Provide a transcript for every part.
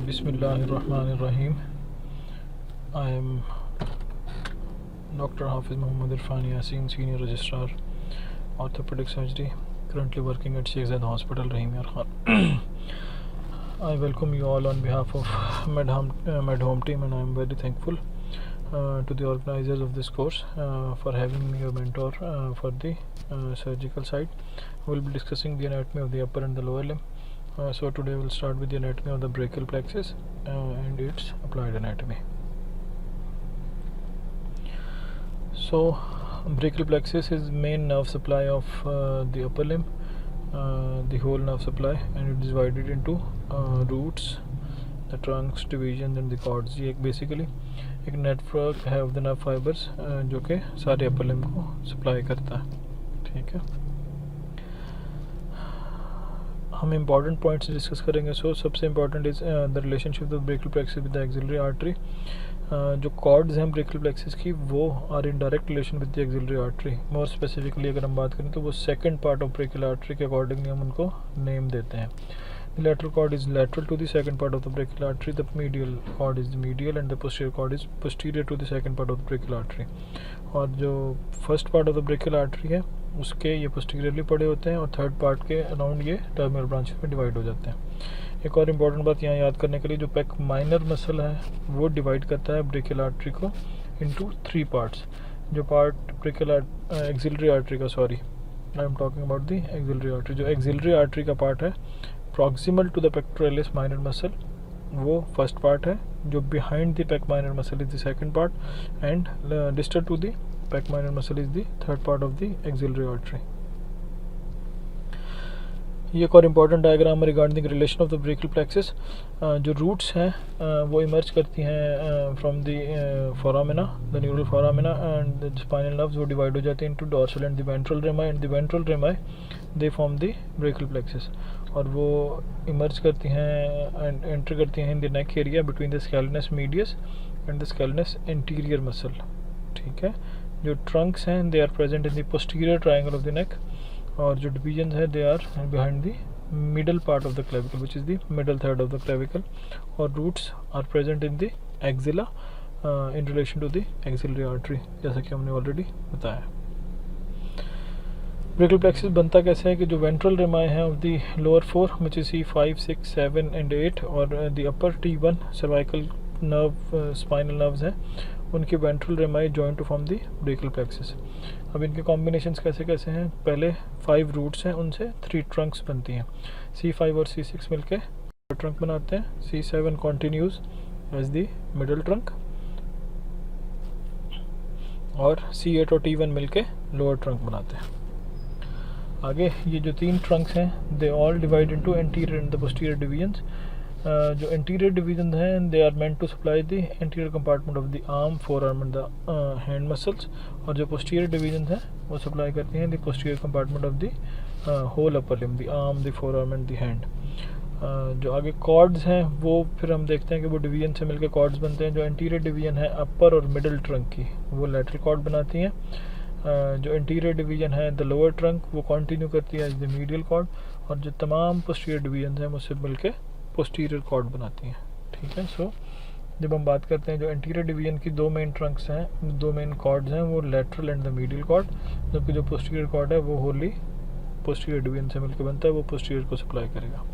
Bismillahirrahmanirrahim. I am Dr. Hafiz Muhammad Irfan Yasin, Senior Registrar, Orthopedic Surgery, currently working at Sheikh Zayed Hospital, Rahim Yar Khan. I welcome you all on behalf of MedHome team, and I am very thankful to the organizers of this course for having me a mentor for the surgical side. We will be discussing the anatomy of the upper and the lower limb. So today we'll start with the anatomy of the brachial plexus and its applied anatomy. So brachial plexus is main nerve supply of the upper limb, the whole nerve supply, and it is divided into roots, the trunks, divisions and the cords. ये basically एक network है of the nerve fibres जो कि सारे upper limb को supply करता है. ठीक है, हम इम्पॉर्टेंट पॉइंट्स डिस्कस करेंगे. सो सबसे important is the relationship of brachial plexus with the axillary artery. जो कॉर्ड्स हैं ब्रेकियल प्लेक्सस की वो are in direct relation with the axillary artery. More specifically अगर हम बात करें तो वो second part of brachial artery के अकॉर्डिंगली हम उनको नेम देते हैं. The lateral cord is lateral to the second part of the brachial artery. The medial cord is the medial, and the posterior cord is posterior to the second part of the brachial artery. और जो first part of the brachial artery है उसके ये posteriorly पड़े होते हैं और third part के अराउंड ये टर्मिनल ब्रांचेस में डिवाइड हो जाते हैं. एक और इम्पॉर्टेंट बात यहाँ याद करने के लिए, जो पेक माइनर मसल है वो डिवाइड करता है ब्रेकियल आर्टरी को इनटू 3 पार्ट्स. जो पार्ट ब्रेकियल एक्सिलरी आर्टरी का, sorry I am talking about the axillary artery, जो एक्सिलरी आर्टरी का पार्ट है proximal to the pectoralis minor muscle वो फर्स्ट पार्ट है. जो behind the pec minor muscle is the second part, and distal to the pec minor muscle is the third part of the axillary artery. ये एक और important diagram regarding relation of the brachial plexus. जो roots हैं वो emerge करती हैं from the foramina, the neural foramina, and the spinal nerves वो divide हो जाते हैं into dorsal and the ventral rami, and the ventral rami they form the brachial plexus. और वो इमर्ज करती हैं एंड एंटर करती हैं in the neck area between the scalenus medius and the scalenus interior muscle. ठीक है, जो trunks हैं they are present in the posterior triangle of the neck, और जो डिवीजन है they are behind the middle part of the clavicle which is the middle third of the clavicle, और roots are present in the axilla in relation to the axillary artery, जैसा कि हमने already बताया. Brachial plexus बनता कैसे है कि जो वेंट्रल रेमाई है of the lower 4 which is C5, 6, 7 and 8, और the upper T1 cervical nerve spinal nerves हैं, उनके ventral rami join to form the brachial plexus. अब इनके कॉम्बिनेशंस कैसे कैसे हैं. पहले 5 रूट्स हैं, उनसे 3 ट्रंक्स बनती हैं. C5 और C6 मिलके ट्रंक बनाते हैं. C7 continues as the middle trunk, और C8 और T1 मिलके लोअर ट्रंक बनाते हैं. आगे ये जो 3 ट्रंक्स हैं they all divide into anterior and the posterior divisions. जो एंटीरियर डिवीजन हैं they are meant to supply the anterior compartment of the arm, forearm and the hand muscles, और जो पोस्टीरियर डिवीजन हैं वो supply करती हैं the posterior compartment of the whole upper limb, the arm, the forearm and the hand. जो आगे chords हैं वो फिर हम देखते हैं कि वो डिवीजन से मिलकर कॉर्ड्स बनते हैं. जो एंटीरियर डिवीजन है अपर और मिडल ट्रंक की वो लैटरल कॉर्ड बनाती हैं. जो इंटीरियर डिवीजन है द लोअर ट्रंक वो कंटिन्यू करती है एज द मीडियल कॉर्ड, और जो तमाम पोस्टीरियर डिवीजन हैं मुझसे मिलके पोस्टीरियर कॉर्ड बनाती हैं. ठीक है, सो जब हम बात करते हैं जो इंटीरियर डिवीजन की 2 मेन ट्रंक्स हैं, 2 मेन कॉर्ड्स हैं, वो lateral and the medial cord, जबकि जो पोस्टीरियर कॉर्ड है वो होली पोस्टीरियर डिवीजन से मिलकर बनता है, वो पोस्टीरियर को सप्लाई करेगा.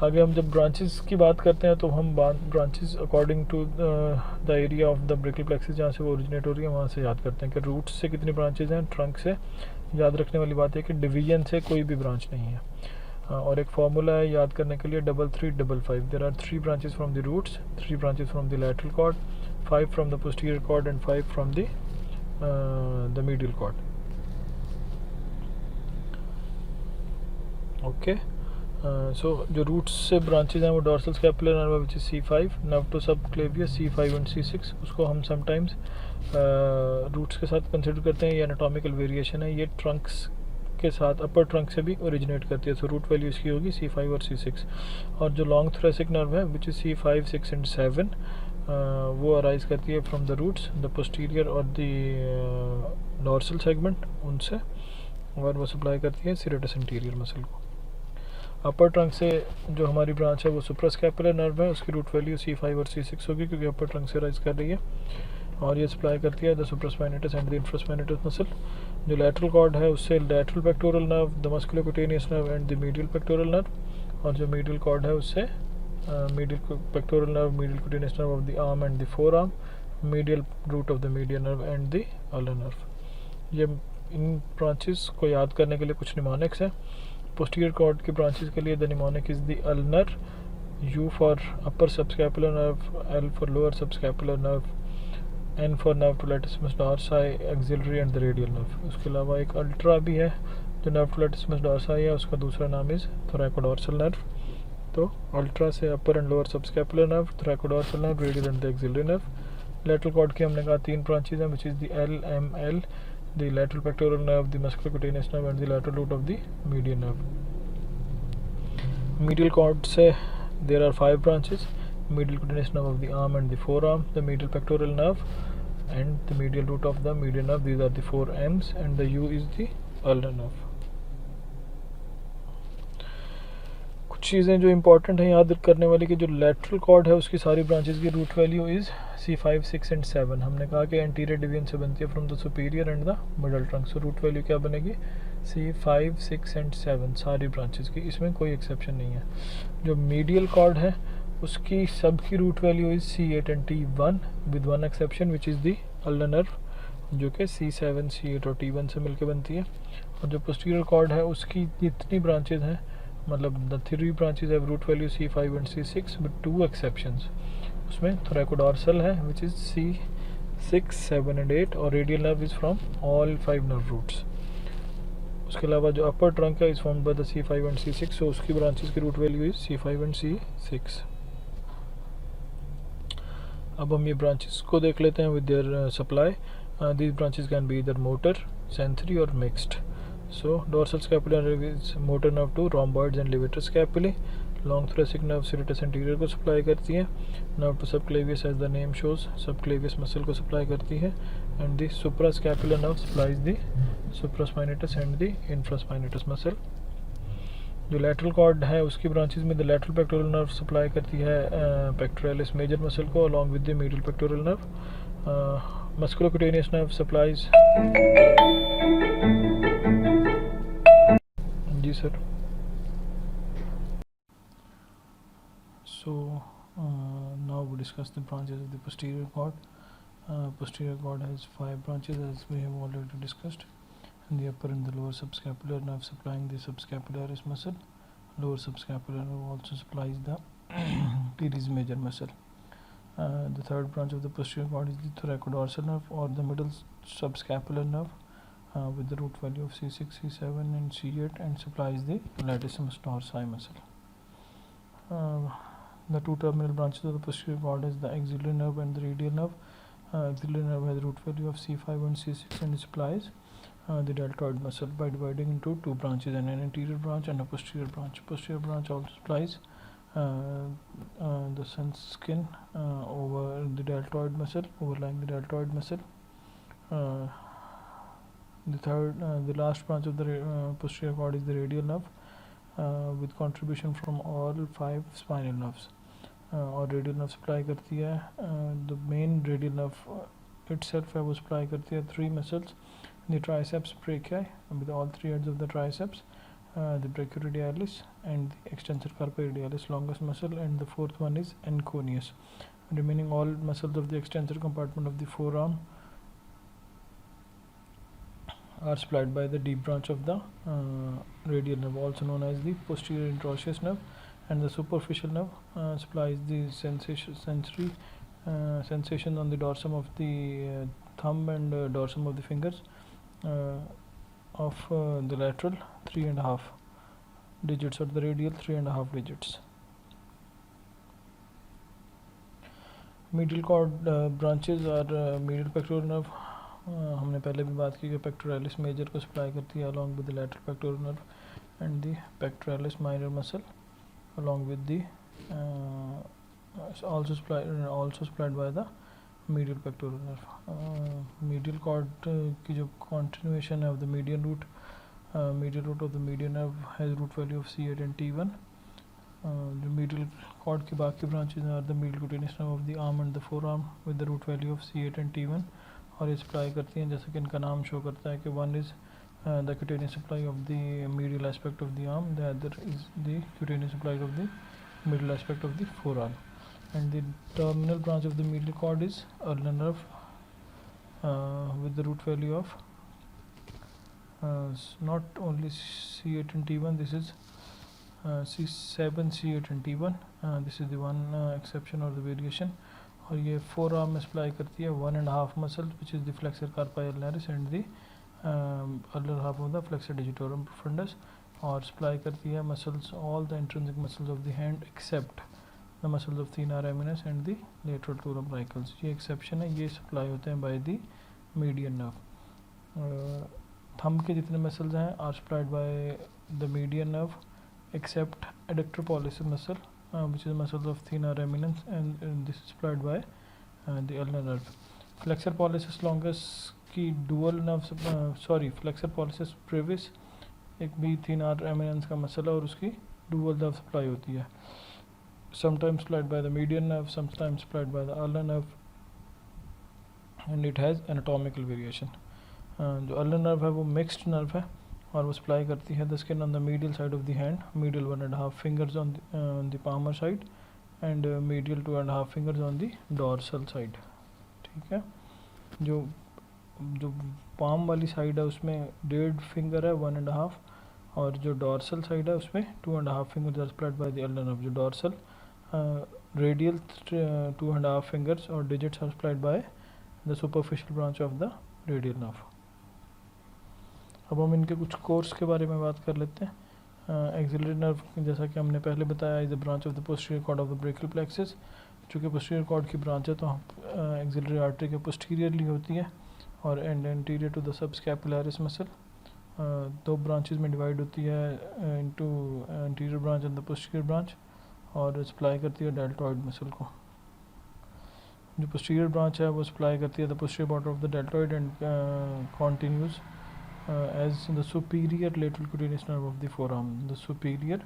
आगे हम जब ब्रांचेस की बात करते हैं तो हम branches according to the area of the brachial plexus जहाँ से वो ओरिजिनेट हो रही है वहाँ से याद करते हैं कि रूट्स से कितनी ब्रांचेस हैं. ट्रंक से याद रखने वाली बात है कि डिवीजन से कोई भी ब्रांच नहीं है. और एक फार्मूला है याद करने के लिए 3-3-5. There are 3 branches from the roots, 3 branches from the lateral cord, 5 from the posterior cord and 5 from the medial cord. Okay, so जो रूट्स से ब्रांचेज हैं वो dorsal scapular nerve which is C5, nerve to subclavius C5 and C6. उसको हम sometimes roots के साथ consider करते हैं. ये एनाटॉमिकल वेरिएशन है, ये ट्रंक्स के साथ अपर ट्रंक से भी ओरिजिनेट करती है. सो रूट वैल्यू इसकी होगी C5 और C6. और जो लॉन्ग थ्रेसिक नर्व है विच इज C5, 6 एंड 7 वो अराइज करती है from the roots, the posterior और द डॉर्सल सेगमेंट उनसे, और वो सप्लाई करती है सीरेटस इंटीरियर मसल को. अपर ट्रंक से जो हमारी ब्रांच है वो सुप्रास्कैपुलर नर्व है, उसकी रूट वैल्यू C5 और C6 होगी क्योंकि अपर ट्रंक से राइज कर रही है, और ये सप्लाई करती है the supraspinatus and the infraspinatus muscle. जो लैटरल कॉर्ड है उससे lateral pectoral nerve, the musculocutaneous nerve and the medial pectoral nerve, और जो मीडियल कॉर्ड है उससे medial pectoral nerve, medial cutaneous nerve of the arm and the forearm, medial root of the median nerve and the ulnar nerve. ये इन branches को याद करने के लिए कुछ निमोनिक्स हैं। पोस्टीरियर कॉर्ड की ब्रांचेस के लिए the mnemonic is the ulnar, U for upper subscapular nerve, L for lower subscapular nerve, N for nerve to latissimus dorsi, axillary and the radial nerve. उसके अलावा एक अल्ट्रा भी है जो नर्व टू लैटिसिमस डॉर्साई है, उसका दूसरा नाम इज थोरैकोडोर्सल नर्व। तो अल्ट्रा से upper and lower subscapular nerve, thoracodorsal nerve, radial and the axillary nerve. Lateral cord की हमने कहा 3 ब्रांचेज हैं, which is the LML, the lateral pectoral nerve, the musculocutaneous nerve and the lateral root of the median nerve. Medial cord से there are 5 branches: medial cutaneous nerve of the arm and the forearm, the medial pectoral nerve and the medial root of the median nerve. These are the 4 M's and the U is the ulnar nerve. कुछ चीज़ें जो important हैं याद करने वाली कि जो lateral cord है उसकी सारी ब्रांचेस की root value is C5, 6 and 7। हमने कहा कि एंटीरियर डिवीजन से बनती है from the superior and the middle trunk. So root value क्या बनेगी? C5, 6 एंड 7 सारी ब्रांचेस की, इसमें कोई एक्सेप्शन नहीं है। जो मीडियल कॉर्ड है उसकी सब की root value is C8 and T1 with one exception which is the ulnar nerve जो कि C7, C8 और T1 से मिलकर बनती है। और जो पोस्टीरियर कॉर्ड है उसकी जितनी ब्रांचेज हैं, मतलब the 3 branches have root value C5 and C6 with 2 exceptions. उसमें थोरैकोडोर्सल है विच इज़ C6, 7 एंड 8 और radial nerve is from all 5 nerve roots. उसके अलावा जो अपर ट्रंक है is formed by the C5 and C6, so उसकी branches की root value is C5 and C6। अब हम ये ब्रांचेस को देख लेते हैं with their supply. These branches can be इधर मोटर, सेंसरी और mixed. So dorsal scapular nerve is motor nerve to rhomboids and levator scapulae. Long thoracic nerve serratus anterior को सप्लाई करती है। Nerve to subclavius as the name shows, subclavius muscle को supply करती है। And the suprascapular nerve supplies the supraspinatus and the infraspinatus muscle. जो lateral cord है उसकी branches में the lateral pectoral nerve supply करती है pectoralis major muscle को along with the medial pectoral nerve. Musculocutaneous nerve supplies जी sir. So now we discuss the branches of the posterior cord. Posterior cord has 5 branches as we have already discussed. And the upper and the lower subscapular nerve supplying the subscapularis muscle. Lower subscapular nerve also supplies the teres major muscle. The third branch of the posterior cord is the thoracodorsal nerve or the middle subscapular nerve with the root value of C6, C7 and C8 and supplies the latissimus dorsi muscle. The two terminal branches of the posterior cord is the axillary nerve and the radial nerve. Axillary nerve has root value of C5 and C6 and supplies the deltoid muscle by dividing into 2 branches, an anterior branch and a posterior branch. Posterior branch also supplies the sun skin over the deltoid muscle, overlying the deltoid muscle. The last branch of the posterior cord is the radial nerve with contribution from all 5 spinal nerves. और radial nerve supply करती है the main radial nerve itself है वो supply करती है 3 muscles, the triceps brachii with all 3 heads of the triceps, the brachioradialis and the extensor carpi radialis longest muscle, and the fourth one is anconeus. Remaining all muscles of the extensor compartment of the forearm are supplied by the deep branch of the radial nerve, also known as the posterior interosseous nerve, and the superficial nerve supplies the sensory sensation on the dorsum of the thumb and dorsum of the fingers of the lateral 3.5 digits or the radial 3.5 digits. Medial cord branches are medial pectoral nerve. हमने पहले भी बात की कि pectoralis major को supply करती है along with the lateral pectoral nerve and the pectoralis minor muscle along with the also supplied by the medial pectoral nerve. Medial cord की जो continuation है of the median root medial root of the median nerve has root value of C8 and T1. The medial cord की बाकी branches are the medial cutaneous nerve of the arm and the forearm with the root value of C8 and T1, और ये supply करती हैं जैसे कि इनका नाम शो करता है कि one is the cutaneous supply of the medial aspect of the arm, the other is the cutaneous supply of the middle aspect of the forearm, and the terminal branch of the medial cord is ulnar nerve with the root value of not only C8 and T1, this is C7, C8 and T1, this is the one exception or the variation, और ये four arm में supply करती है 1.5 muscle which is the flexor carpi ulnaris and the ulnar half of the flexor digitorum profundus, और supply करती है muscles all the intrinsic muscles of the hand except the muscles of thenar eminence and the lateral two umbilicals, ये exception है, ये supply होते हैं by the median nerve. Thumb के जितने मसल्स हैं are supplied by the median nerve except adductor pollicis muscle which is muscle of thenar eminence, and this is supplied by the ulnar nerve. Flexor pollicis longus की dual nerve flexor pollicis brevis एक भी thenar eminence का muscle है और उसकी dual nerve supply होती है, sometimes supplied by the median nerve, sometimes supplied by the ulnar nerve, and it has anatomical variation. जो ulnar nerve है वो mixed nerve है और वो सप्लाई करती है the skin on the medial side of the hand, medial 1.5 fingers on the palmar side and medial 2.5 fingers on the dorsal side. ठीक है, जो पाम वाली साइड है उसमें 1.5 फिंगर है 1.5, और जो डॉर्सल साइड है उसमें 2.5 fingers are supplied by the ulnar nerve. जो डॉर्सल रेडियल 2.5 फिंगर्स और digits are supplied by the superficial branch of the radial nerve. अब हम इनके कुछ कोर्स के बारे में बात कर लेते हैं। एक्सिलरी नर्व जैसा कि हमने पहले बताया is the branch of the posterior cord of the brachial plexus, चूँकि पोस्टीरियर कॉर्ड की ब्रांच है तो एक्सिलरी आर्टरी के पोस्टीरियरली होती है और and anterior to the subscapularis muscle. दो ब्रांचेस में डिवाइड होती है into anterior branch and the posterior branch, और सप्लाई करती है डेल्टॉइड मसल को। जो पोस्टीरियर ब्रांच है वो सप्लाई करती है the posterior border of the deltoid and continues as the superior lateral cutaneous nerve of the forearm। the superior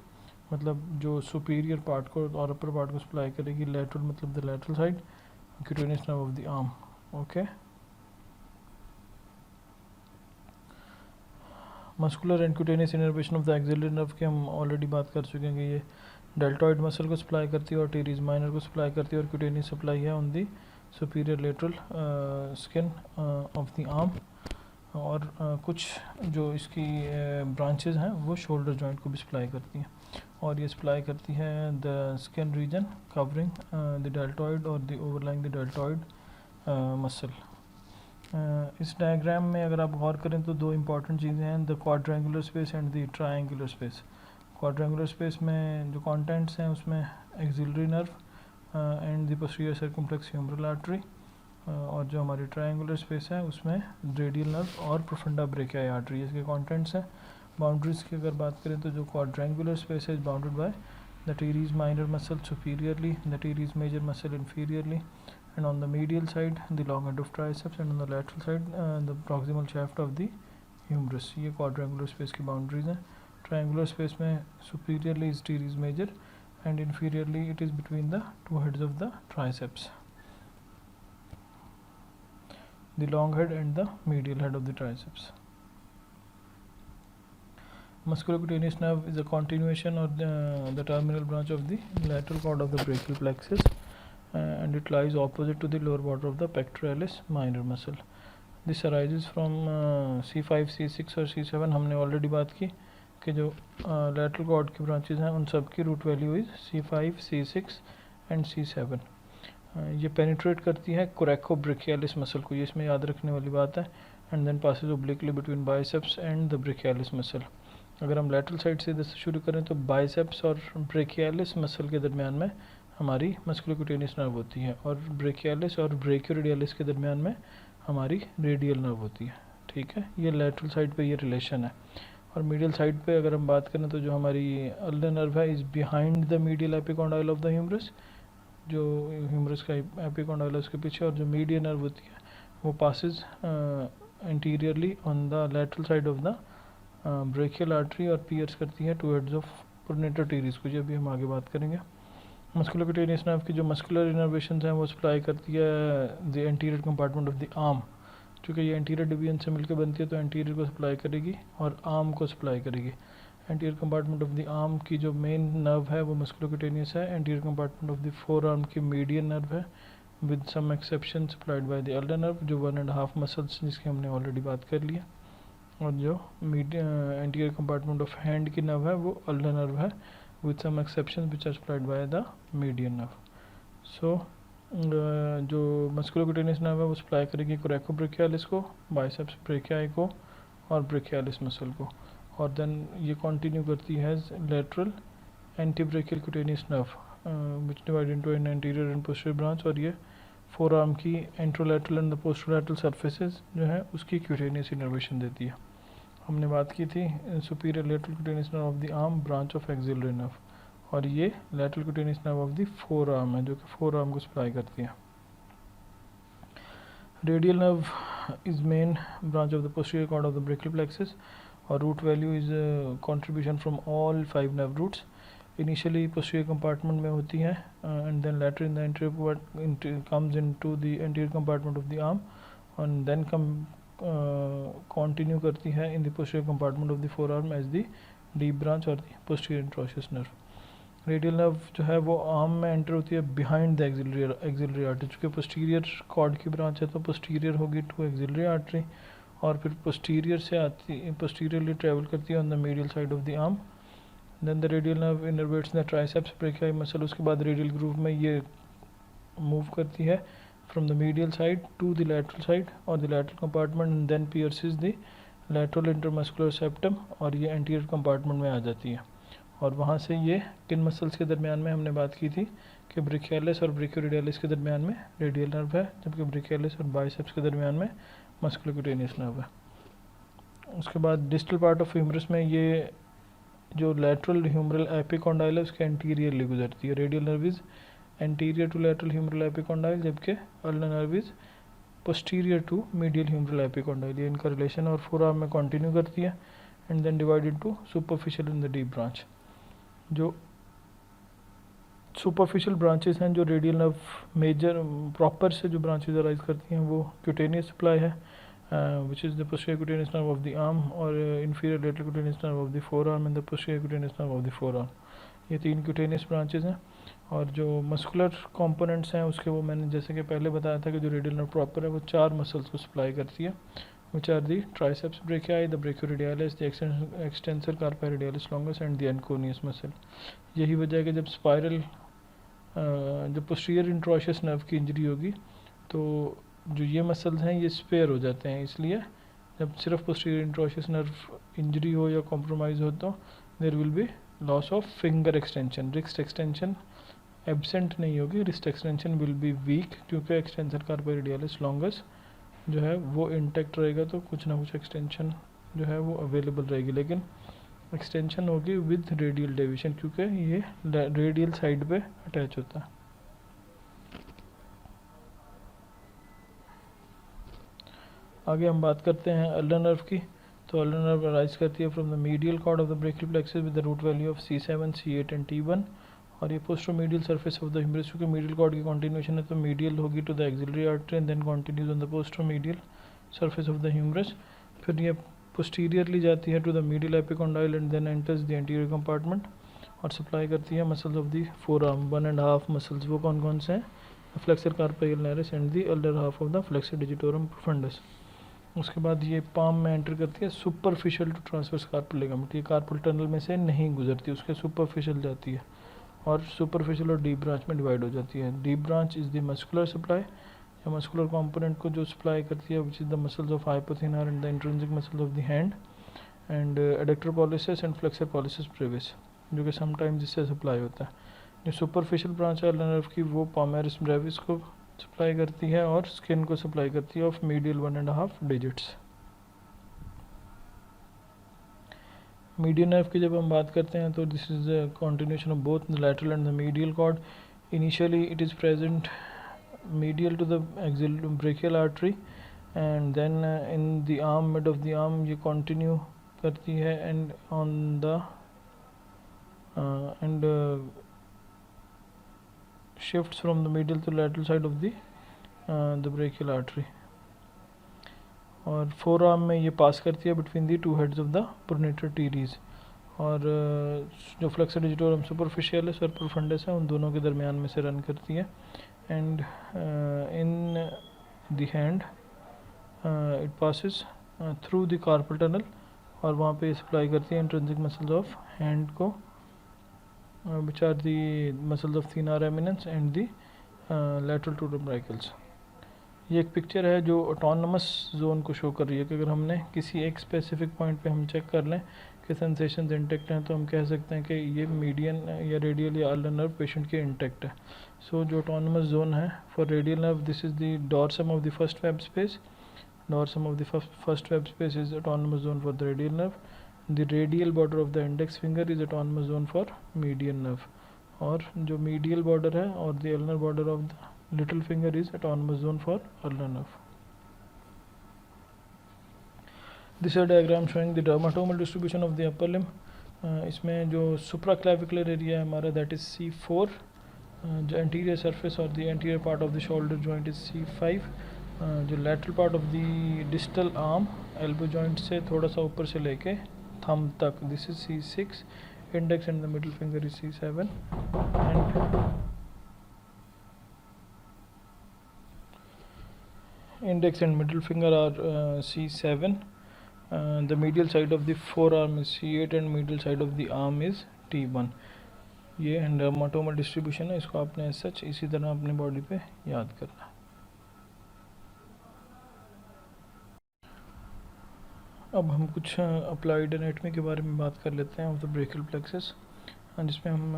मतलब जो superior part को और upper part को supply करेगी, lateral मतलब the lateral side, cutaneous nerve of the arm। okay, muscular and cutaneous innervation of the axillary nerve की हम already बात कर चुके हैं कि ये deltoid muscle को supply करती है और teres minor को supply करती है, और cutaneous supply है on the superior lateral skin of the arm, और कुछ जो इसकी ब्रांचेस हैं वो शोल्डर जॉइंट को भी सप्लाई करती हैं, और ये सप्लाई करती है the skin region covering the deltoid और the overlying the deltoid muscle. इस डायग्राम में अगर आप गौर करें तो दो इंपॉर्टेंट चीज़ें हैं, the quadrangular space and the triangular space. Quadrangular space में जो कंटेंट्स हैं उसमें axillary nerve and the posterior circumflex humeral artery, और जो हमारी ट्रायंगुलर स्पेस है उसमें रेडियल नर्व और प्रोफंडा ब्रेकियाई आर्टरी इसके कंटेंट्स हैं। बाउंड्रीज की अगर बात करें तो जो क्वाड्रेंगुलर स्पेस है bounded by the teres minor muscle superiorly, the teres major muscle inferiorly, and on the medial side the long head of triceps, and on the lateral side the proximal shaft of the humerus। ये quadrangular space की boundaries हैं। triangular space में superiorly is teres major and inferiorly it is between the two heads of the triceps, the long head and the medial head of the triceps। Musculocutaneous nerve is a continuation or the terminal branch of the lateral cord of the brachial plexus, and it lies opposite to the lower border of the pectoralis minor muscle। This arises from C5, C6 और C7। हमने already बात की कि जो lateral cord की branches हैं उन सब की root value is C5, C6 and C7। ये पेनिट्रेट करती है कोरेकोब्रेकियालिस मसल को, ये इसमें याद रखने वाली बात है, and then passes obliquely between biceps and the brachialis muscle. अगर हम लेटरल साइड से शुरू करें तो बाइसेप्स और ब्रेकियालिस मसल के दरमियान में हमारी मस्कुलोक्यूटेनियस नर्व होती है, और ब्रेकियालिस और ब्रेकियोरेडियलिस के दरमियान में हमारी रेडियल नर्व होती है। ठीक है, ये लेटरल साइड पे ये रिलेशन है। और मीडियल साइड पे अगर हम बात करें तो जो हमारी अल्नर नर्व है is behind the medial epicondyle of the humerus, जो ह्यूमरस का एपिकॉन्डाइल है उसके पीछे, और जो मीडियल नर्व होती है वो passes anteriorly on the lateral side of the brachial artery और पियर्स करती है two heads of pronator teres को, ये भी हम आगे बात करेंगे। मस्कुलोक्यूटेनियस नर्व की जो मस्कुलर इनर्वेशंस हैं वो सप्लाई करती है the anterior compartment of the arm. चूँकि ये एंटीरियर डिवीजन से मिलकर बनती है तो एंटीरियर को सप्लाई करेगी और आर्म को सप्लाई करेगी। Anterior compartment of the arm की जो मेन नर्व है वो मस्कुलोक्यूटेनियस है। Anterior compartment of the forearm की मीडियन नर्व है with some exception supplied by the ulnar nerve, जो 1.5 मसल्स जिसकी हमने ऑलरेडी बात कर लिया। और जो एंटीरियर कंपार्टमेंट ऑफ हैंड की नर्व है वो अल्नर नर्व है with some exception which are supplied by the median nerve. So जो मस्कुलोक्यूटेनियस नर्व है वो सप्लाई करेगी कोरेकोब्रेकियालिस को, बाइसेप्स ब्रेकियाई को और ब्रेकियालिस मसल को। और देन ये कंटिन्यू करती है lateral antebrachial cutaneous nerve which divide into an anterior and posterior branch, और ये फोर आर्म की anterolateral and the posterolateral surfaces जो है उसकी क्यूटेनियस इनर्वेशन देती है। हमने बात की थी superior lateral cutaneous nerve of the arm branch of axillary nerve, और ये lateral cutaneous nerve of the forearm है जो कि फोर आर्म को सप्लाई करती है। Radial nerve is main branch of the posterior cord of the brachial plexus, और root value is contribution from all 5 nerve roots. Initially posterior compartment में होती है and then later in the anterior comes into the anterior compartment of the arm and then continue करती है in the posterior compartment of the forearm as the deep branch और the posterior interosseous nerve. Radial nerve जो है वो arm में enter होती है behind the axillary artery. चूँकि पोस्टीरियर कॉर्ड की ब्रांच है तो पोस्टीरियर होगी टू एक्सिलरी आर्टरी, और फिर पोस्टीरियर से आती पोस्टीरियरली ट्रेवल करती है on the medial side of the arm. Then the radial nerve innervates the triceps brachii muscle. उसके बाद रेडियल ग्रूव में ये मूव करती है from the medial side to the lateral side और the lateral compartment and then pierces the lateral intermuscular septum, और ये anterior compartment में आ जाती है। और वहाँ से ये किन मसल्स के दरमियान में हमने बात की थी कि ब्रेकियालिस और ब्रेकियोरेडियलिस के दरमियान में रेडियल नर्व है, जबकि ब्रेकियालिस और बाइसेप्स के दरमियान में मस्कुलोक्यूटेनियस नर्व है। उसके बाद डिस्टल पार्ट ऑफ ह्यूमरस में ये जो लैटरल ह्यूमरल एपिकॉन्डाइल है उसके एंटीरियरली गुजरती है। Radial nerve is anterior to lateral humeral epicondyle, जबकि ulnar nerve is posterior to medial humeral epicondyle. ये इनका रिलेशन और फोर आर्म में कंटिन्यू करती है and then divided to superficial in the deep branch. जो सुपरफिशियल ब्रांचेस हैं जो रेडियल नर्व मेजर प्रॉपर से जो ब्रांचेस अराइज करती हैं वो क्यूटेनियस सप्लाई है which is the posterior cutaneous nerve of the arm और inferior lateral cutaneous nerve of the forearm and the posterior cutaneous nerve of the forearm। ये 3 cutaneous branches हैं। और जो muscular components हैं उसके वो मैंने जैसे कि पहले बताया था कि जो रेडियल नर्व प्रॉपर है वो 4 मसल्स को सप्लाई करती है, which are the triceps brachii, the brachioradialis, the extensor carpi radialis longus and the anconeus muscle। यही वजह है कि जब स्पाइरल जो posterior introitious nerve की इंजरी होगी तो जो ये मसल्स हैं ये स्पेयर हो जाते हैं, इसलिए जब सिर्फ पोस्टीरियर इंट्रोशियस नर्व इंजरी हो या कॉम्प्रोमाइज़ हो तो there will be loss of finger extension. Wrist extension absent नहीं होगी, wrist extension will be weak क्योंकि एक्सटेंसर कार्पी रेडियलिस लॉन्गस जो है वो इंटैक्ट रहेगा, तो कुछ ना कुछ एक्सटेंशन जो है वो अवेलेबल रहेगी, लेकिन एक्सटेंशन होगी विद रेडियल डेविएशन क्योंकि ये रेडियल साइड पे अटैच होता है। आगे हम बात करते हैं अल्नर नर्व की। तो अल्नर नर्व अराइज करती है from the medial cord of the brachial plexus with the root value of C7, C8 and T1, और ये posteromedial surface of the humerus क्योंकि मीडियल कॉर्ड की कंटिन्यूएशन है तो मीडियल होगी to the axillary artery and then continues on the posteromedial surface of the humerus. फिर ये posteriorly जाती है to the medial epicondyle and then enters the anterior compartment और सप्लाई करती है muscles of the forearm. 1.5 muscles वो कौन कौन से हैं? Flexor carpi ulnaris and the ulnar half of the flexor digitorum profundus. उसके बाद ये पाम में एंटर करती है superficial to transverse carpal ligament. ये कार्पल टनल में से नहीं गुजरती, उसके सुपरफिशियल जाती है और सुपरफिशियल और डीप ब्रांच में डिवाइड हो जाती है। Deep branch is the muscular supply, या मस्कुलर कंपोनेंट को जो सप्लाई करती है which is the muscles of hypothenar and the intrinsic muscles of the hand and adductor pollicis and flexor pollicis brevis, जो कि समटाइम्स इससे सप्लाई होता है। जो सुपरफिशियल ब्रांच है अल्नर नर्व की वो पामेरिस ब्रेविस को सप्लाई करती है और स्किन को सप्लाई करती है of medial 1.5 digits. Medial nerve की जब हम बात करते हैं तो this is the continuation of both the lateral and the medial cord. Initially it is present medial to the brachial artery and then in the arm mid of the arm ये continue करती है and on the end shifts from the medial to lateral side of the brachial artery, और four arm में ये पास करती है between the two heads of the pronator teres, और जो फ्लेक्सर डिजिटोरम सुपरफिशियलिस और प्रोफंडस है उन दोनों के दरमियान में से रन करती है, and in the hand it passes through the carpal tunnel, और वहाँ पे सप्लाई करती है इंट्रिंसिक मसल्स ऑफ हैंड को, which are the muscles of thenar eminence and the lateral two umbilicals. ये एक पिक्चर है जो ऑटोनमस जोन को शो कर रही है कि अगर हमने किसी एक स्पेसिफिक पॉइंट पे हम चेक कर लें कि सेंसेशंस इंटेक्ट हैं तो हम कह सकते हैं कि ये मीडियन या रेडियल या अल्नर नर्व पेशेंट के इंटेक्ट है. सो जो ऑटोनमस जोन है for radial nerve, this is the dorsum of the first web space. Dorsum of the first web space is autonomous zone for the radial nerve. The radial border of the index finger is autonomous zone for median nerve, और जो medial border है और the ulnar border of the little finger is autonomous zone for ulnar nerve. This is a diagram showing the dermatomal distribution of the upper limb. इसमें जो supraclavicular area है हमारा that is C4, जो anterior surface और the anterior part of the shoulder joint is C5, जो lateral part of the distal arm elbow joint से थोड़ा सा ऊपर से लेके thumb तक, this is C6, index and the middle finger is C7, and index and middle finger are C7, the medial side of the forearm is C8 and medial side of the arm is T1. ये dermatomal distribution है, इसको आपने as such इसी तरह अपने body पे याद करना है. अब हम कुछ अप्लाइड एनाटॉमी के बारे में बात कर लेते हैं ऑफ द ब्रेकियल प्लेक्सस, जिसमें हम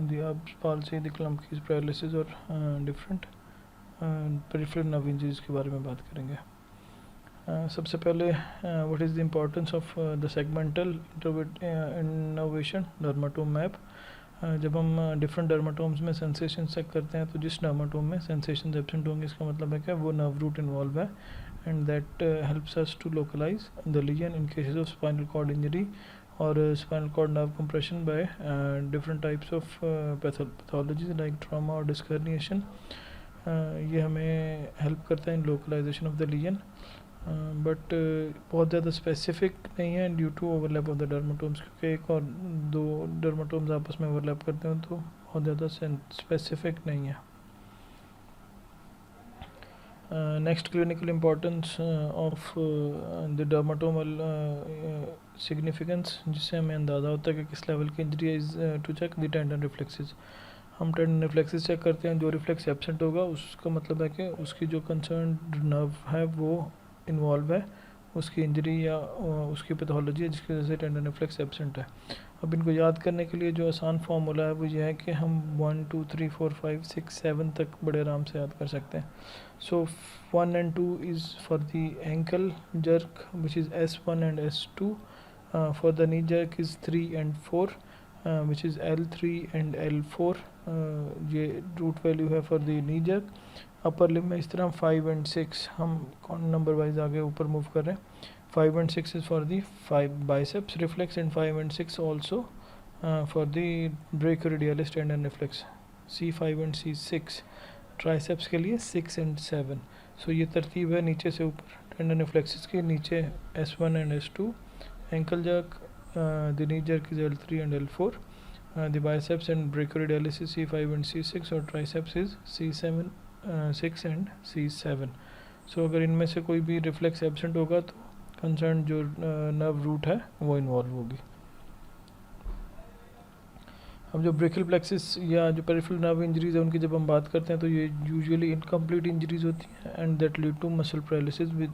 the palsy, the Klumpke's, paralysis और डिफरेंट पेरिफेरल नर्व इंजरीज के बारे में बात करेंगे. सबसे पहले what is the importance of the segmental innovation dermatome map. जब हम डिफरेंट डर्माटोम्स में सेंसेशन चेक करते हैं तो जिस डर्माटोम में सेंसेशन एब्सेंट होंगे इसका मतलब है कि वो नर्व रूट इन्वॉल्व है, and that helps us to localize the lesion in cases of spinal cord injury or spinal cord nerve compression by different types of pathologies like trauma or disc herniation. ये हमें help करता है in localization of the lesion, but बहुत ज़्यादा specific नहीं है due to overlap of the dermatomes, क्योंकि एक और दो डर्माटोम्स आपस में ओवरलैप करते हैं तो बहुत ज़्यादा स्पेसिफिक नहीं है. Next, clinical importance of the dermatomal significance, जिससे हमें अंदाज़ा होता है कि किस लेवल की इंजरी है. To check the tendon reflexes, हम टेंडन रिफ्लेक्सेस चेक करते हैं. जो रिफ्लेक्स एब्सेंट होगा उसका मतलब है कि उसकी जो कंसर्न नर्व है वो इन्वॉल्व है, उसकी इंजरी या उसकी पैथोलॉजी है जिसकी वजह से टेंडन रिफ्लेक्स एब्सेंट है. अब इनको याद करने के लिए जो आसान फार्मूला है वो ये है कि हम 1 2 3 4 5 6 7 तक बड़े आराम से याद कर सकते हैं. So 1 and 2 is for the ankle jerk, which is S1 and S2. For the knee jerk is 3 and 4, which is L3 and L4. ये root value है for the knee jerk. upper limb में इस तरह 5 and 6 हम कौन number wise आगे ऊपर move कर रहे हैं. 5 and 6 is for the 5 biceps reflex, and 5 and 6 also for the brachioradialis tendon reflex. C5 and C6 triceps के लिए 6 and 7. सो ये तरतीब है नीचे से ऊपर टेंडन रिफ्लेक्सेस के. नीचे S1 and S2, ankle jerk, the knee jerk is L3 and L4, the biceps and brachioradialis C5 and C6, और triceps is C7 6 and C7. सो अगर इनमें से कोई भी रिफ्लेक्स एब्सेंट होगा तो कंसर्न जो नर्व रूट है वो इन्वॉल्व होगी. अब जो ब्रेकियल प्लेक्सिस या जो पेरिफेरल नर्व इंजरीज है उनकी जब हम बात करते हैं तो ये यूजुअली इनकम्प्लीट इंजरीज होती हैं and that lead to muscle paralysis with,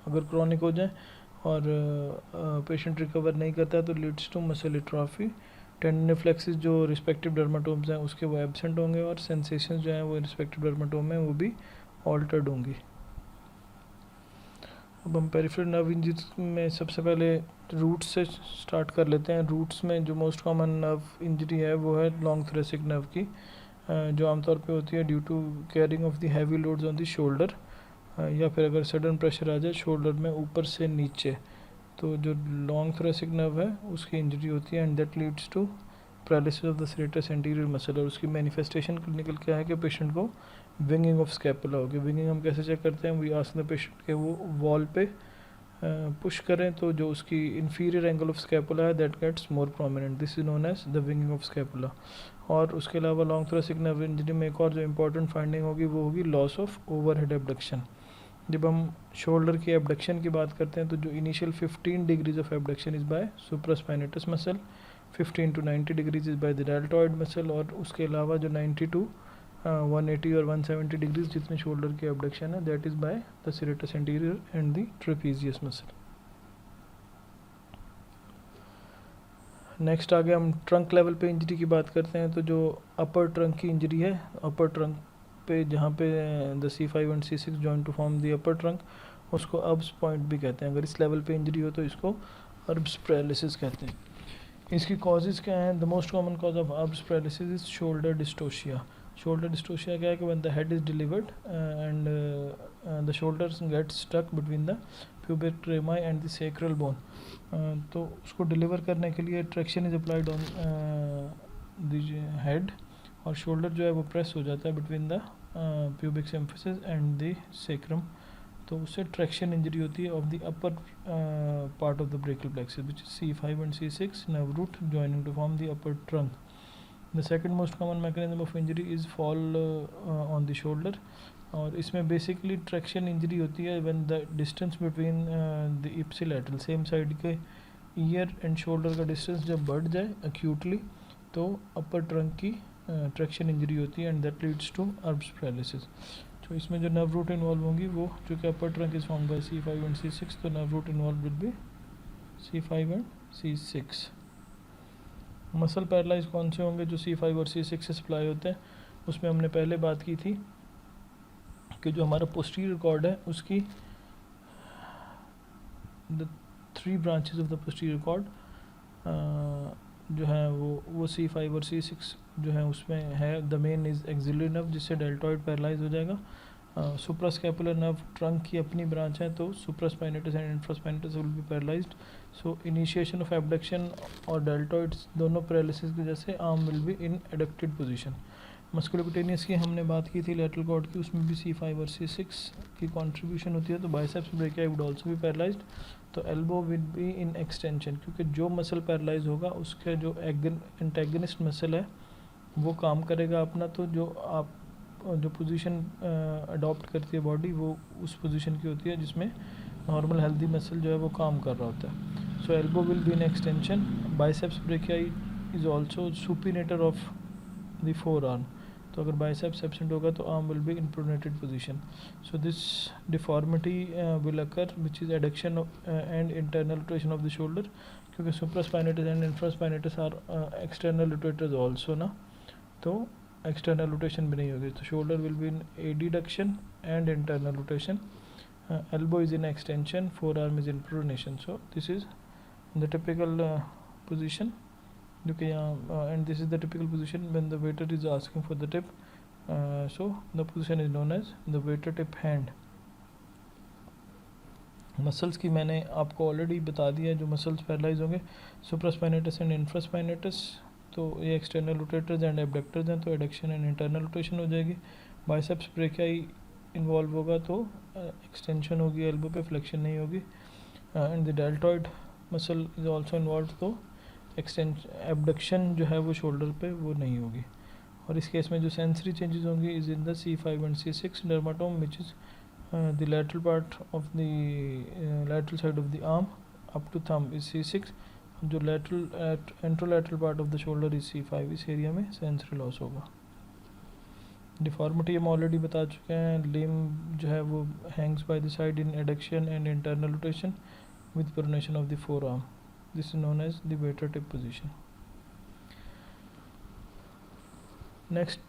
अगर क्रॉनिक हो जाए और पेशेंट रिकवर नहीं करता है तो leads to muscle atrophy. Tendon reflexes जो रिस्पेक्टिव डर्माटोम्स हैं उसके वो एब्सेंट होंगे और सेंसेशंस जो हैं वो रिस्पेक्टिव डर्माटोम में वो भी ऑल्टर्ड होंगी. अब हम पेरिफेरल नर्व इंजरी में सबसे पहले रूट्स से स्टार्ट कर लेते हैं. रूट्स में जो मोस्ट कॉमन नर्व इंजरी है वो है लॉन्ग थ्रेसिक नर्व की, जो आमतौर पे होती है due to carrying of the heavy loads on the shoulder, या फिर अगर सडन प्रेशर आ जाए शोल्डर में ऊपर से नीचे तो जो लॉन्ग थोरेसिक नर्व है उसकी इंजरी होती है and that leads to paralysis of the serratus anterior muscle. और उसकी मैनिफेस्टेशन क्लिनिकल क्या है कि पेशेंट को विंगिंग ऑफ स्कैपुला होगी। विंगिंग हम कैसे चेक करते हैं, वी आस्क द पेशेंट के वो वॉल पे पुश करें तो जो उसकी इंफीरियर एंगल ऑफ स्कैपुला है that gets more prominent, this is known as the winging of scapula. और उसके अलावा लॉन्ग थोरेसिक नर्व इंजरी में एक और जो इंपॉर्टेंट फाइंडिंग होगी वो होगी लॉस ऑफ ओवरहेड एबडक्शन। जब हम शोल्डर की एबडक्शन की बात करते हैं तो जो initial 15 degrees of abduction is by supraspinatus muscle, 15 to 90 degrees is by the deltoid muscle, और उसके अलावा जो 90 to 180 और 170 डिग्रीज जितने शोल्डर की एबडक्शन है that is by the serratus anterior and the trapezius muscle. Next आगे हम ट्रंक लेवल पे इंजरी की बात करते हैं। तो जो अपर ट्रंक की इंजरी है, अपर ट्रंक पे जहाँ पे the C5 and C6 join to form the upper trunk, उसको अब्स पॉइंट भी कहते हैं। अगर इस लेवल पे इंजरी हो तो इसको अब्स पैरालिसिस कहते हैं। इसकी कॉजेज़ क्या हैं? The most common cause of Erb's paralysis is shoulder dystocia. Shoulder dystocia क्या है कि when the head is delivered and the shoulders get stuck between the pubic rami and the sacral bone, तो उसको deliver करने के लिए traction is applied on the head और shoulder जो है वो प्रेस हो जाता है between the pubic symphysis and the sacrum, तो उससे ट्रैक्शन इंजरी होती है of the upper part of the brachial plexus which is C5 and C6 nerve root joining to form the upper trunk. The second most common mechanism of injury is fall on the shoulder, और इसमें basically traction injury होती है when the distance between the ipsilateral same side के ear and shoulder का distance जब बढ़ जाए acutely तो अपर ट्रंक की ट्रैक्शन इंजरी होती है and that leads to Erb's paralysis. तो इसमें जो नर्व रूट इन्वॉल्व होंगी वो जो कि upper trunk is form by C5 and C6, तो nerve root involve will be C5 and C6। Muscle paralyse कौन से होंगे? जो C5 और C6 से सप्लाई होते हैं। उसमें हमने पहले बात की थी कि जो हमारा पोस्टीरियर कॉर्ड है उसकी the 3 branches of the posterior cord जो है वो C5 और C6 जो है उसमें है। The main is axillary nerve जिससे डेल्टॉइड पैरालाइज हो जाएगा। सुप्रास्कैपुलर नर्व ट्रंक की अपनी ब्रांच है तो supraspinatus and infraspinatus will be paralysed. So initiation of abduction और डेल्टॉइड्स दोनों पैरालिसिस की वजह से arm will be in adducted position. Musculocutaneous की हमने बात की थी लैटरल कॉर्ड की, उसमें भी C5 और C6 की कंट्रीब्यूशन होती है। तो biceps brachii would also be paralysed. तो elbow will be in extension, क्योंकि जो मसल पैरालाइज होगा उसके जो एंटेगनिस्ट मसल है वो काम करेगा अपना, तो जो पोजीशन अडॉप्ट करती है बॉडी वो उस पोजीशन की होती है जिसमें नॉर्मल हेल्दी मसल जो है वो काम कर रहा होता है। So elbow will be in extension. Biceps brachii is also supinator of the forearm, तो अगर बाइसेप्स एब्सेंट होगा तो arm will be in pronated position. So this deformity will occur which is adduction and internal rotation of the shoulder, क्योंकि supraspinatus and infraspinatus are external rotators also ना, तो external rotation भी नहीं होगी। तो shoulder will be in adduction and internal rotation, elbow is in extension, forearm is in pronation. So this is the typical position जो कि यहाँ and this is the typical position when the waiter is asking for the tip. So the position is known as the waiter tip hand. Muscles की मैंने आपको already बता दिया है जो मसल्स पैरालाइज होंगे, सुप्रास्पाइनेटस एंड इंफ्रास्पाइनेटस, तो ये एक्सटर्नल रोटेटर्स एंड एबडक्टर्स हैं, तो एडक्शन एंड इंटरनल रोटेशन हो जाएगी। बाइसेप्स ब्रेकियाई इन्वॉल्व होगा तो एक्सटेंशन होगी एल्बो पे, फ्लेक्शन नहीं होगी। And the deltoid muscle is also involve, तो एबडक्शन जो है वो शोल्डर पे वो नहीं होगी। और इस केस में जो सेंसरी चेंजेस होंगी is in the C5 and C6 dermatome which is the lateral part of the lateral side of the arm up to thumb is C6, जो lateral anterolateral part of the shoulder is C5। इस area में sensory loss होगा। Deformity हम already बता चुके हैं, limb जो है वो hangs by the side in adduction and internal rotation with pronation of the four arm, this is known as the waiter tip position. Next,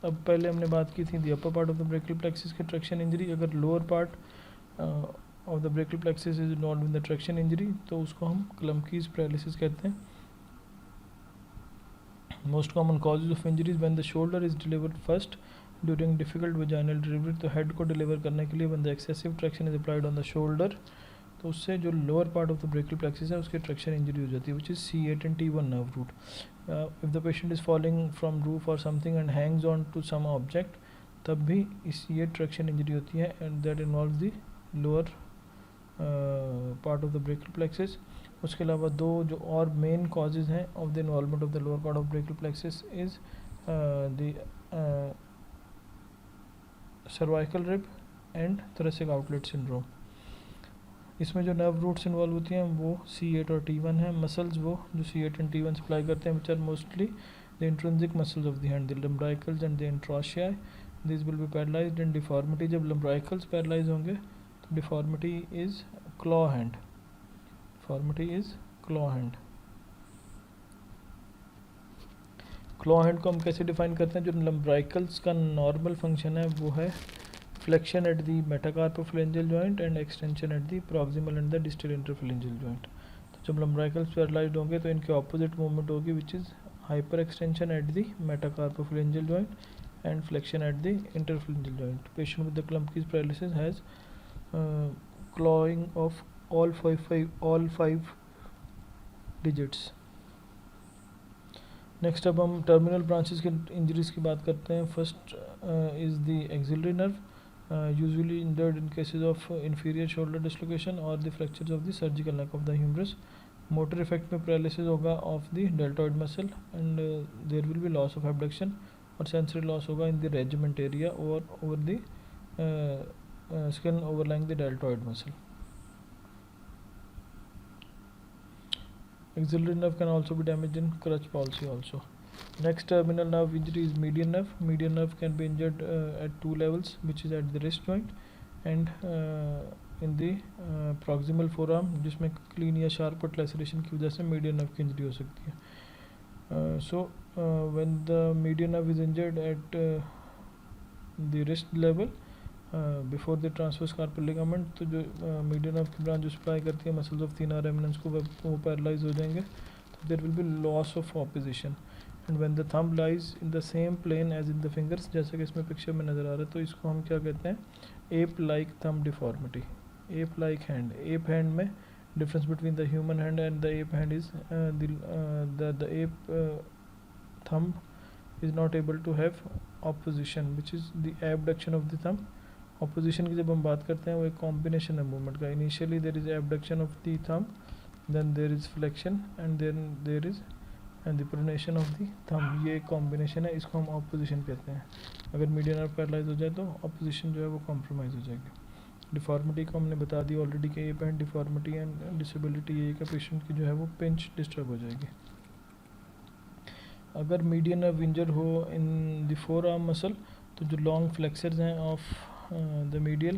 अब पहले हमने बात की थी the upper part of the brachial plexus के traction injury. अगर lower part of the brachial plexus is involve in the traction injury तो उसको हम क्लम्कीज पैरालिसिस कहते हैं। Most common causes of injuries when the shoulder is delivered first during difficult vaginal delivery, तो head को deliver करने के लिए when the excessive traction is applied on the shoulder तो उससे जो lower part of the brachial plexus है उसकी ट्रैक्शन इंजरी हो जाती है, which is C8 and T1 nerve root. If the patient is falling from roof or something and hangs on to some object, तब भी ये ट्रैक्शन इंजरी होती है, and that involve the lower part of the brachial plexus. उसके अलावा दो जो और मेन कॉजेज़ हैं of the involvement of the lower part of brachial plexus is the cervical rib end thoracic outlet syndrome. इसमें जो नर्व रूट्स इन्वॉल्व होती हैं वो C8 और T1 है. मसल्स वो जो C8 and T1 सप्लाई करते हैं, which are mostly the intrinsic muscles of the hand, the lumbricals and the interossei. This will be paralysed and deformity. जब लम्ब्राइकल्स पैरालाइज होंगे तो deformity is claw hand. Deformity is claw hand. Claw hand को हम कैसे define करते हैं? जो लम्ब्राइकल्स का नॉर्मल फंक्शन है वो है flexion at the metacarpophalangeal joint and extension at the proximal and the distal interphalangeal joint. तो जब लम्ब्राइकल्स पैरालाइज्ड होंगे तो इनके ऑपोजिट मूवमेंट होगी, which is hyperextension at the metacarpophalangeal joint and flexion at the interphalangeal joint. Patient with the Klumpke's paralysis has clawing of all five digits. Next अब हम terminal branches के injuries की बात करते हैं. First is the axillary nerve, usually injured in cases of inferior shoulder dislocation or the fractures of the surgical neck of the humerus. Motor effect में paralysis होगा of the deltoid muscle and there will be loss of abduction, और sensory loss होगा in the regiment area over the skin overlying the deltoid muscle. Axillary nerve can also be damaged in crutch palsy also. Next terminal nerve injury is median nerve. Median nerve can be injured at two levels, which is at the wrist joint and in the proximal forearm, जिसमें clean या sharp cut laceration की वजह से median nerve की injury हो सकती है. So when the median nerve is injured at the wrist level before the transverse carpal ligament, तो जो मीडियन नर्व की ब्रांच जो सप्लाई करती है मसल्स ऑफ थिनर एमिनेंस को, वो पैरालाइज हो जाएंगे. तो there will be loss of opposition. And when the thumb lies in the same plane as in the fingers, जैसे कि इसमें पिक्चर में नज़र आ रहा है, तो इसको हम क्या कहते हैं? Ape like thumb deformity. Ape like hand. Ape hand में difference between the human hand and the ape hand is the ape thumb is not able to have opposition, which is the abduction of the thumb. Opposition की जब हम बात करते हैं वो एक combination है मूवमेंट का. Initially there is abduction of the thumb, then there is flexion and then there is the pronation of the thumb. ये एक कॉम्बिनेशन है, इसको हम ऑपोजिशन कहते हैं. अगर मीडियन नर्व पैरालाइज हो जाए तो ऑपोजिशन जो है वो कॉम्प्रोमाइज़ हो जाएगी. डिफॉर्मिटी को हमने बता दी ऑलरेडी कि app hand deformity and disability ये का पेशेंट की जो है वो पिंच डिस्टर्ब हो जाएगी. अगर मीडियन नर्व इंजर हो in the four arm muscle, तो जो लॉन्ग फ्लेक्सर्स हैं of the medial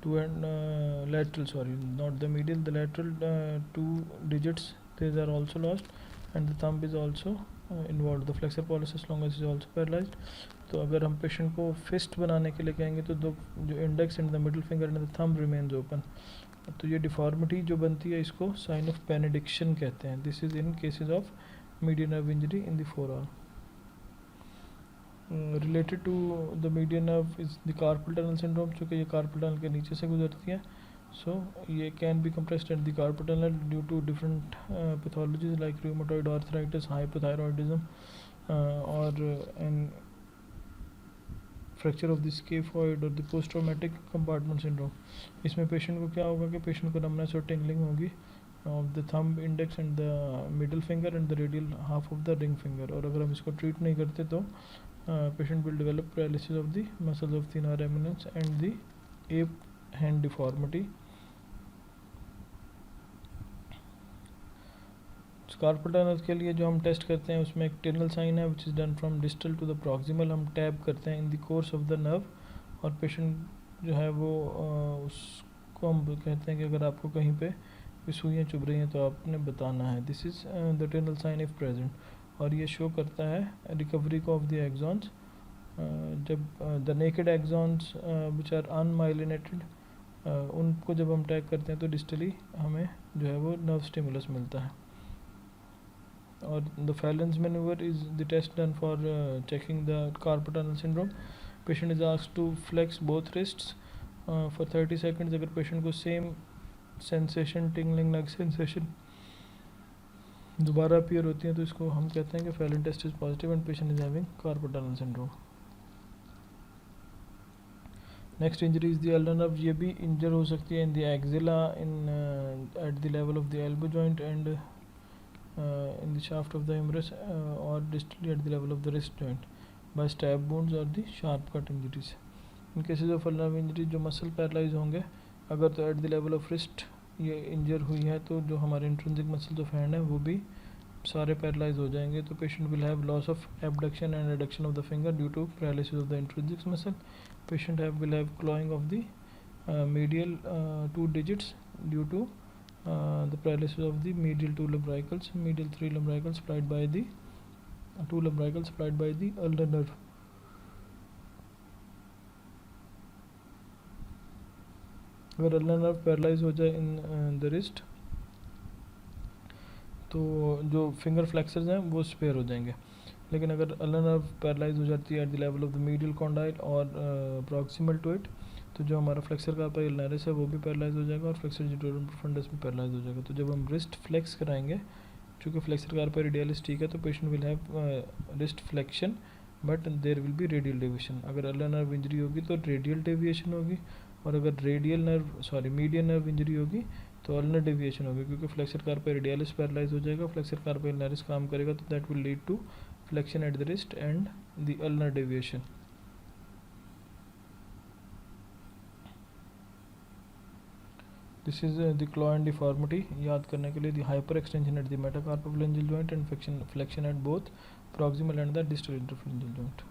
two and lateral, not the medial, the lateral two digits, these are also lost, and the thumb is also involved. The flexor pollicis longus is also paralyzed. तो अगर हम patient को fist बनाने के लिए कहेंगे तो दो जो index and the middle finger and the thumb remains open. तो ये डिफॉर्मिटी जो बनती है इसको साइन ऑफ बेनेडिक्शन कहते हैं. This is in cases of median nerve injury in the forearm. Related to the median nerve is the carpal tunnel syndrome, चूँकि ये कार्पल टनल के नीचे से गुजरती है. सो ये can be compressed at the carpal tunnel due to different pathologies like rheumatoid arthritis, hypothyroidism or an fracture of the scaphoid or the post traumatic compartment syndrome. इसमें patient को क्या होगा कि पेशेंट को नमनेस और tingling होगी of the thumb, index and the middle finger and the radial half of the ring finger. और अगर हम इसको ट्रीट नहीं करते तो patient will develop paralysis of the muscles of the thenar eminence and the ape hand deformity. Carpal tunnel के लिए जो हम टेस्ट करते हैं उसमें एक टेनल साइन है which is done from distal to the proximal. हम टैप करते हैं in the course of the nerve, और पेशेंट जो है वो उसको हम कहते हैं कि अगर आपको कहीं पे सुइयाँ चुभ रही हैं तो आपने बताना है. This is the Tinel sign if present. और ये शो करता है रिकवरी ऑफ द एक्सॉन्स. जब the naked axons which are unmyelinated उनको जब हम टैग करते हैं तो डिस्टली हमें जो है वो नर्व स्टिमुलस मिलता है. और the Phalen's manoeuvre is the test done for checking the carpal tunnel syndrome. Patient is asked to flex both wrists for 30 seconds. अगर पेशेंट को same sensation, tingling like sensation दोबारा अपीयर होती हैं तो इसको हम कहते हैं कि Phalen test is positive and patient is having carpal tunnel syndrome. Next injury is the ulnar nerve, ये भी इंजर हो सकती है in the axilla, in at the level of the elbow joint and in the shaft of the humerus or distally at the level of the wrist joint by stab wounds or the sharp cut injuries. In cases of ulnar injury जो muscle paralyse होंगे अगर तो at the level of wrist ये injure हुई है तो जो हमारे इंट्रिंसिक मसल्स ऑफ हैंड है वो भी सारे पैरालाइज हो जाएंगे। तो patient will have loss of abduction and adduction of the finger due to paralysis of the intrinsic muscle. Patient will have clawing of the medial 2 digits due to the paralysis of the medial 2 lumbricals, medial 3 lumbricals supplied by the 2 lumbricals supplied by the ulnar nerve. अगर ulnar nerve paralyse हो जाए in the wrist तो जो finger flexors हैं वो spare हो जाएंगे, लेकिन अगर अल्नर नर्व पैरालाइज हो जाती है eight the level of the medial condyle और प्रॉक्सिमल टू इट तो जो हमारा फ्लेक्सर कार्पा अल्नारिस है वो भी पैरालाइज हो जाएगा और फ्लेक्सर जिटोरम प्रोफंडस भी पैरालाइज हो जाएगा। तो जब हम रिस्ट फ्लेक्स कराएंगे, चूँकि फ्लेक्सर कार्पा रेडियलिस ठीक है तो patient will have wrist flexion but there will be radial deviation. अगर अल्नर नर्व इंजरी होगी तो रेडियल डेविएशन होगी और अगर मीडियन नर्व इंजरी होगी तो अल्नर डेविएशन होगी, क्योंकि फ्लेक्सर कार्पा रेडियलिस पैरालाइज हो जाएगा, फ्लेक्सर कार्पा अल्नारिस काम करेगा तो that will lead to flexion at the wrist and the ulnar deviation. This is the claw and deformity. याद करने के लिए the hyper extension at the metacarpophalangeal joint and flexion at both proximal and the distal interphalangeal joint.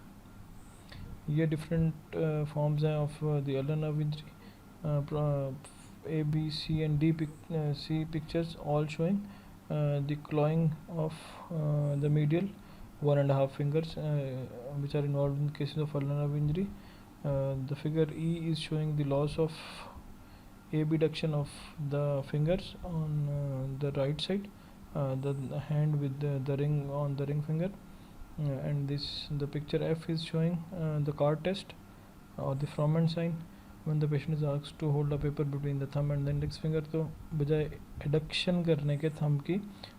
ये different forms हैं of the ulnar nerve injury. A, B, C and D C pictures all showing the clawing of the medial 1.5 fingers which are involved in cases of ulnar nerve injury. The figure E is showing the loss of abduction of the fingers on the right side, the hand with the ring on the ring finger, and the picture F is showing the card test or the Froment sign when the patient is asked to hold a paper between the thumb and the index finger. तो बजाय adduction करने के thumb की,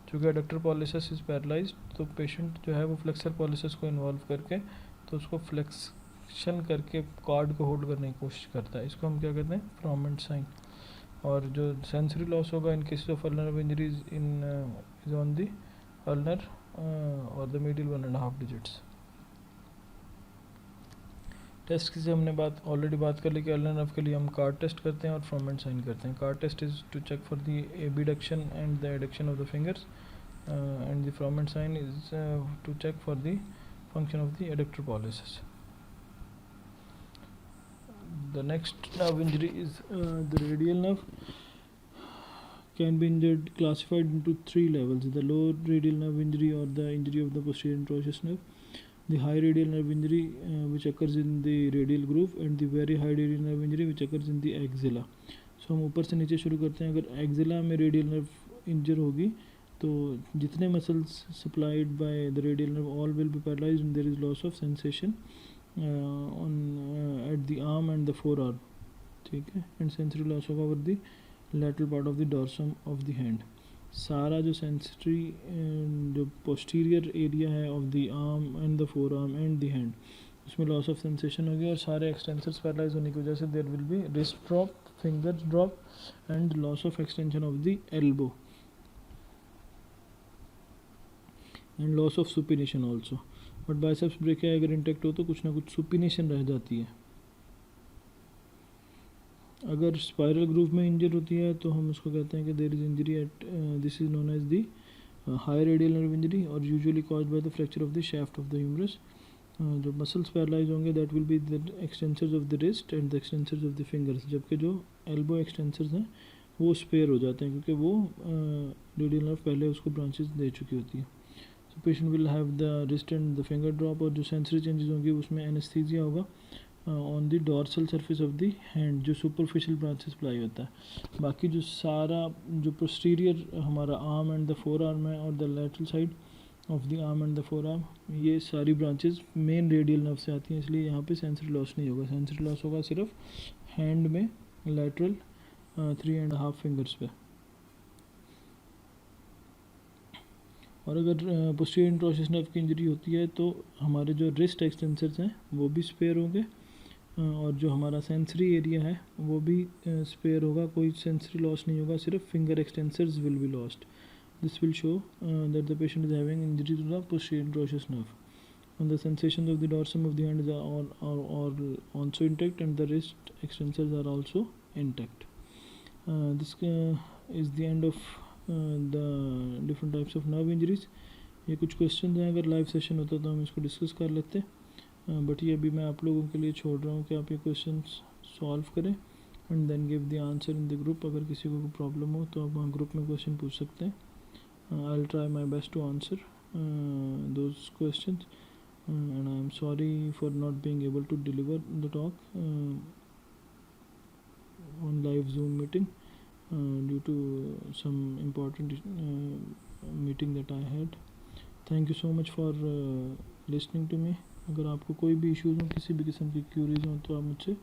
चूँकि adductor pollicis is paralyse तो patient जो है वो फ्लेक्सर पॉलिसिस को इन्वॉल्व करके तो उसको फ्लेक्शन करके कार्ड को होल्ड करने की कोशिश करता है। इसको हम क्या कहते हैं, फ्रॉमेंट साइन। और जो सेंसरी लॉस होगा in cases of ulnar injuries is on the ulnar or the middle 1.5 digits। Test की से हमने ऑलरेडी बात कर ली कि अल्नर नर्व के लिए हम कार्ड टेस्ट करते हैं और फ्रॉमेंट साइन करते हैं। Card test is to check for the abduction and the adduction of the fingers and the Froment sign is to check for the function of the adductor pollicis. The next nerve injury is the radial nerve. Can be injured, classified into 3 levels: the low radial nerve injury or the injury of the posterior interosseous nerve, the high radial nerve injury which occurs in the radial groove, and the very high radial nerve injury which occurs in the axilla. So हम ऊपर से नीचे शुरू करते हैं। अगर axilla में radial nerve इंजर होगी तो जितने muscles supplied by the radial nerve all will be paralysed and there is loss of sensation at the arm and the forearm, ठीक है, एंड सेंसरी लॉस होगा over the lateral part of the dorsum of the hand. सारा जो sensory जो posterior area है of the arm and the forearm and the hand उसमें loss of sensation होगी और सारे एक्सटेंसर्स पैरालाइज होने की वजह से there will be wrist drop, finger drop and loss of extension of the elbow and loss of supination also. But biceps brachii अगर intact हो तो कुछ ना कुछ सुपिनेशन रह जाती है। अगर स्पाइरल ग्रूव में इंजर होती है तो हम उसको कहते हैं कि there is injury at this is known as the high radial nerve injury और usually caused by the fracture of the shaft of the humerus. जो मसल्स पैरालाइज होंगे that will be the extensors of the wrist and the extensors of the fingers, जबकि जो elbow extensors हैं वो spare हो जाते हैं क्योंकि वो रेडियल नर्व पहले उसको ब्रांचेस दे चुकी होती है। So patient will have the wrist and the finger drop और जो सेंसरी चेंजेस होंगी उसमें एनेस्थीसिया होगा on the dorsal surface of the hand, जो सुपरफिशियल ब्रांचेस सप्लाई होता है। बाकी जो सारा जो पोस्टीरियर हमारा arm and the forearm है और the lateral side of the arm and the four arm, ये सारी ब्रांचेस मेन रेडियल नर्व से आती हैं, इसलिए यहाँ पे सेंसरी लॉस नहीं होगा। सेंसरी लॉस होगा सिर्फ हैंड में लैटरल 3.5 फिंगर्स पे। और अगर पोस्टीरियर इंट्रोशियस नर्व की इंजरी होती है तो हमारे जो रिस्ट एक्सटेंसर्स हैं वो भी स्पेयर होंगे, और जो हमारा सेंसरी एरिया है वो भी स्पेयर होगा, कोई सेंसरी लॉस नहीं होगा, सिर्फ finger extensors will be lost. This will show that the patient is having injury to the posterior interosseous nerve, and the sensations of the dorsum of the hand are also intact, and the wrist extensors are also intact. This is the end of the different types of nerve injuries. ये कुछ question हैं, अगर live session होता तो हम इसको discuss कर लेते, बट ये अभी मैं आप लोगों के लिए छोड़ रहा हूँ कि आप ये क्वेश्चन सॉल्व करें and then give the answer in the group. अगर किसी को प्रॉब्लम हो तो आप ग्रुप में क्वेश्चन पूछ सकते हैं। I will try my best to answer those questions, and I am sorry for not being able to deliver the talk on live Zoom meeting due to some important meeting that I had. Thank you so much for listening to me. अगर आपको कोई भी issues हो, किसी भी किस्म की curies हो, तो आप मुझसे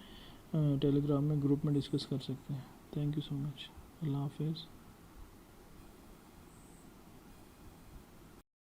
टेलीग्राम में ग्रुप में डिस्कस कर सकते हैं। Thank you so much. अल्लाह हाफिज़।